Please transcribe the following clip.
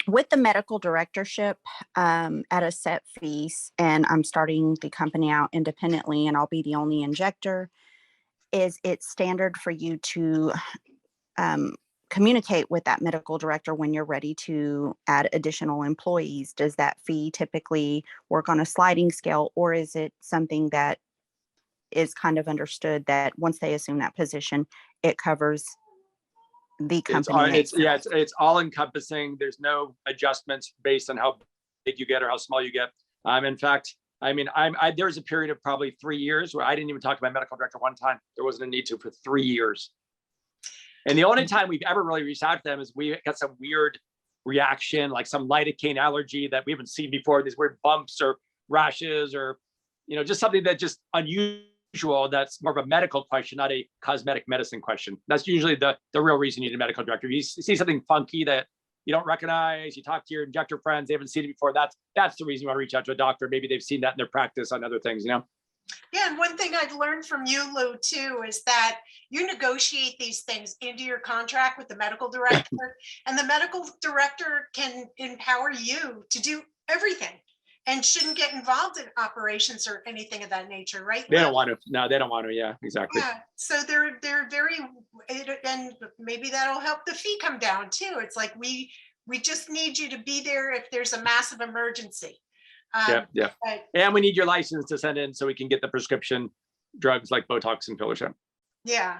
with the medical directorship at a set fees, and I'm starting the company out independently, and I'll be the only injector. Is it standard for you to um, communicate with that medical director when you're ready to add additional employees? Does that fee typically work on a sliding scale, or is it something that is kind of understood that once they assume that position, it covers the company itself? It's all encompassing. There's no adjustments based on how big you get or how small you get. In fact, I mean, there was a period of probably 3 years where I didn't even talk to my medical director one time. There wasn't a need to for 3 years. And the only time we've ever really reached out to them is we got some weird reaction, like some lidocaine allergy that we haven't seen before, these weird bumps or rashes, or, just something that just unusual. That's more of a medical question, not a cosmetic medicine question. That's usually the real reason you need a medical director. If you see something funky that you don't recognize, you talk to your injector friends, they haven't seen it before, that's the reason you want to reach out to a doctor. Maybe they've seen that in their practice on other things, Yeah, and one thing I've learned from you, Lou, too, is that you negotiate these things into your contract with the medical director, and the medical director can empower you to do everything and shouldn't get involved in operations or anything of that nature, right? They don't want to. No, they don't want to. Yeah, exactly. Yeah, so they're very, and maybe that'll help the fee come down too. It's like we just need you to be there if there's a massive emergency. Yeah. And we need your license to send in so we can get the prescription drugs like Botox and filler. Yeah,